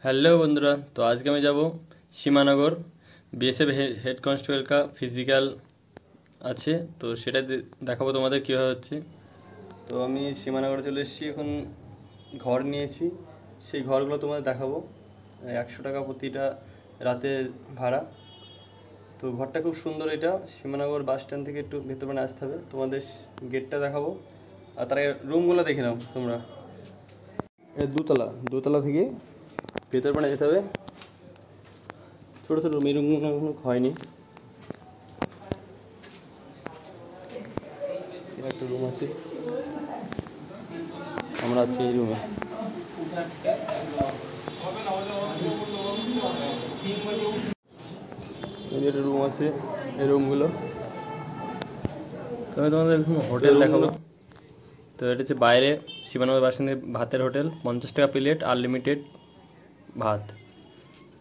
Hello बंधुरा। तो आज के मैं যাব সীমানগর বিএসএফ হেড কনস্টেবল का ফিজিক্যাল আছে, তো সেটা দেখাবো তোমাদের কীভাবে হচ্ছে। তো আমি সীমানগরে চলে এসেছি, এখন ঘর নিয়েছি, সেই ঘরগুলো তোমাদের দেখাবো। 100 টাকা প্রতিটা রাতে ভাড়া। তো ঘরটা খুব সুন্দর, এটা সীমানগর বাস স্ট্যান্ড থেকে একটু ভেতর মানে আসতে হবে, তোমাদের গেটটা দেখাবো। আর তার আগে রুমগুলো দেখে নাও তোমরা। দুতলা থেকে ভেতর মানে যেতে হবে। ছোটো ছোটো রুম, এই রুমগুলো এখনো হয়নি। একটা রুম আছে, আমরা আছি এই রুমে। একটা রুম আছে, এই রুমগুলো। তো আমি তোমাদের হোটেল দেখাবো। তো এটা হচ্ছে বাইরে সীমানগর বাস স্ট্যান্ডে ভাতের হোটেল, 50 টাকা প্লেট, আনলিমিটেড ভাত।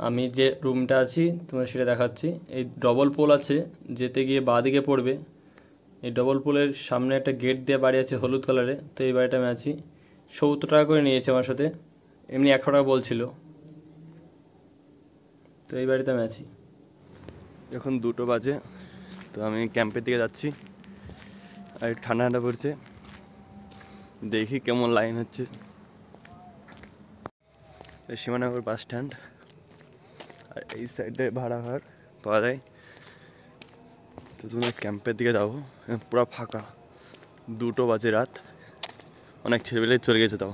আমি যে রুমটা আছি তোমার সেটা দেখাচ্ছি। এই ডবল পোল আছে, যেতে গিয়ে বাঁদিকে পড়বে। এই ডবল পোলের সামনে একটা গেট দিয়ে বাড়ি আছে হলুদ কালারে। তো এই বাড়িটা আমি আছি, 70 টাকা করে নিয়েছে আমার সাথে, এমনি 100 টাকা বলছিল। তো এই বাড়িতে আমি আছি। এখন 2টো বাজে, তো আমি ক্যাম্পের দিকে যাচ্ছি। আর ঠান্ডা ঠান্ডা পড়ছে, দেখি কেমন লাইন হচ্ছে। সীমানগর বাস স্ট্যান্ড, আর এই সাইডে ভাড়া ঘর পাওয়া যায়। তো তোমরা ক্যাম্পের দিকে যাবো, পুরো ফাঁকা। 2টো বাজে রাত, অনেক ছেলেবেলে চলে গেছে। তাও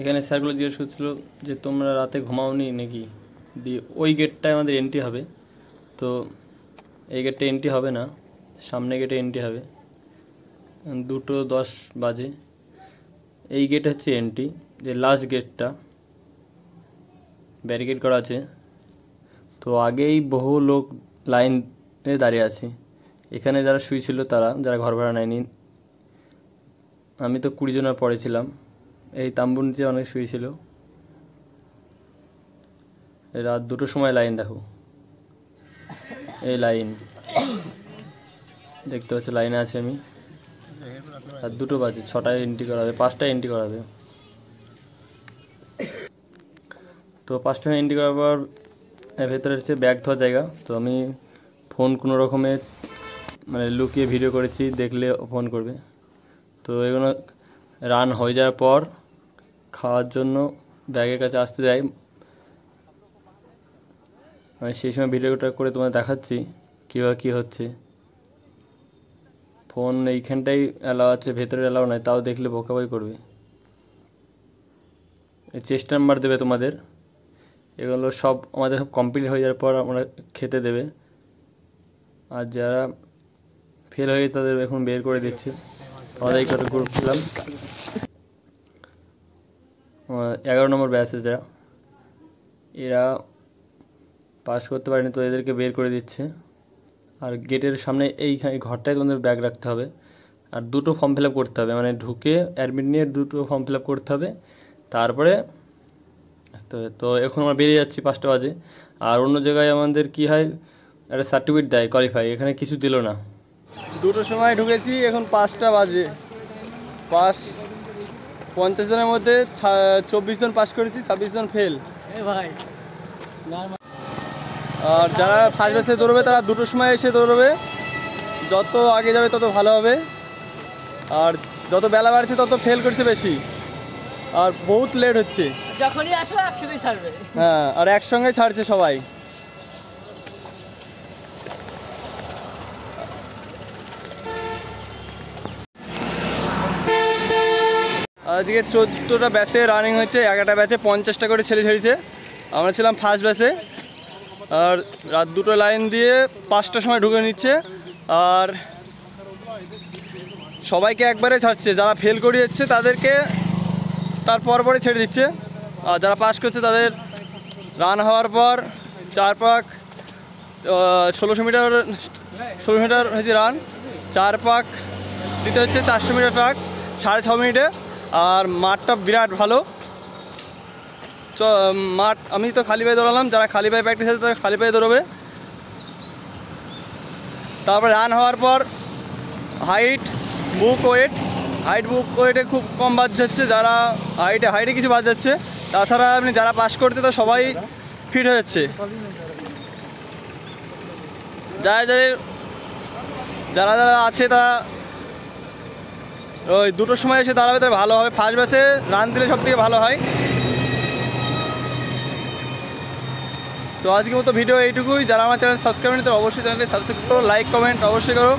এখানে স্যারগুলো জিজ্ঞেস করছিল যে তোমরা রাতে ঘুমাওনি নাকি, দিয়ে ওই গেটটায় আমাদের এন্ট্রি হবে। তো এই গেটটা এন্ট্রি হবে না, সামনে গেটে এন্ট্রি হবে। 2:10 বাজে। এই গেট হচ্ছে এন্ট্রি, যে লাস্ট গেটটা ব্যারিকেড করা আছে। তো আগেই বহু লোক লাইনে দাঁড়িয়ে আছে। এখানে যারা শুয়েছিল, তারা যারা ঘর ভাড়া নেয়নি, আমি তো 20 জনের পরে ছিলাম। এই তাম্বুর নিচে অনেক শুয়েছিল। রাত 2টোর সময় লাইন দেখো, এই লাইন দেখতে পাচ্ছি, লাইনে আছে আমি। আর 2টো বাজে, 6টায় এন্ট্রি করাবে, 5টায় এন্ট্রি করাবে। তো 5টায় এন্ট্রি করার পর ভেতরে হচ্ছে ব্যাগ ধোয়ার জায়গা। তো আমি ফোন কোনো রকমে মানে লুকিয়ে ভিডিও করেছি, দেখলে ফোন করবে। তো এগুলো রান হয়ে যাওয়ার পর খাওয়ার জন্য ব্যাগের কাছে আসতে দেয়। আমি সেই সময় ভিডিওটা করে তোমাদের দেখাচ্ছি কীভাবে কী হচ্ছে। ফোন এইখানটাই অ্যালাউ আছে, ভেতরে অ্যালাউ নয়, তাও দেখলে বকাবকি করবে। চেস্ট নাম্বার দেবে তোমাদের। এগুলো সব আমাদের সব কমপ্লিট হয়ে যাওয়ার পর আমরা খেতে দেবে। আর যারা ফেল হয়ে গেছে তাদের এখন বের করে দিচ্ছে। আমাদের এই কটা গ্রুপ ছিলাম, 11 নম্বর ব্যাচে যারা, এরা পাস করতে পারেনি, তো এদেরকে বের করে দিচ্ছে। আর গেটের সামনে এইখানে ঘরটায় তোমাদের ব্যাগ রাখতে হবে। আর 2টো ফর্ম ফিল আপ করতে হবে, মানে ঢুকে অ্যাডমিট নিয়ে 2টো ফর্ম ফিল আপ করতে হবে, তারপরে আসতে হবে। তো এখন আমরা বেরিয়ে যাচ্ছি 5টা বাজে। আর অন্য জায়গায় আমাদের কি হয়, একটা সার্টিফিকেট দেয় কোয়ালিফাই, এখানে কিছু দিল না। 2টোর সময় ঢুকেছি, এখন 5টা বাজে। 50 জনের মধ্যে 24 জন পাস করেছি, 26 জন ফেল। ভাই আর যারা ফার্স্ট ব্যাচে দৌড়বে তারা 2টোর সময় এসে দৌড়বে, যত আগে যাবে তত ভালো হবে। আর যত বেলা বাড়ছে তত ফেল করছে বেশি, আর বহুত লেট হচ্ছে। যখনই আসবে একসাথেই ছাড়বে। হ্যাঁ, আর একসঙ্গে ছাড়ছে সবাই। আজকে 14টা ব্যাচে রানিং হচ্ছে, 11টা ব্যাচে 50টা করে ছেলে ছেড়েছে। আমরা ছিলাম ফার্স্ট ব্যাচে। আর রাত 2টো লাইন দিয়ে 5টার সময় ঢুকে নিচ্ছে, আর সবাইকে একবারে ছাড়ছে। যারা ফেল করে যাচ্ছে তাদেরকে তারপর পরে ছেড়ে দিচ্ছে। আর যারা পাস করছে তাদের রান হওয়ার পর 4 পাক 1600 মিটার হয়েছে রান। 4 পাক দিতে হচ্ছে 400 মিটার পাক 6.5 মিনিটে। আর মাঠটা বিরাট ভালো মাঠ। আমি তো খালি পায়ে দৌড়ালাম, যারা খালি পায়ে প্র্যাকটিস আছে তারা খালি পায়ে দৌড়বে। তারপর রান হওয়ার পর হাইট বুক ওয়েটে খুব কম বাদ যাচ্ছে। যারা হাইটে কিছু বাদ যাচ্ছে, তাছাড়া আপনি যারা পাস করতে তো সবাই ফিট হয়ে যাচ্ছে। যারা যারা আছে তা ওই 2টোর সময় এসে দাঁড়াবে, তাই ভালো হবে। ফার্স্ট ব্যাচে রান দিলে সব থেকে ভালো হয়। তো আজকের মতো ভিডিও এইটুকুই। যারা আমার চ্যানেল সাবস্ক্রাইব নেই তো অবশ্যই চ্যানেলটি সাবস্ক্রাইব করো, লাইক কমেন্ট অবশ্যই করো।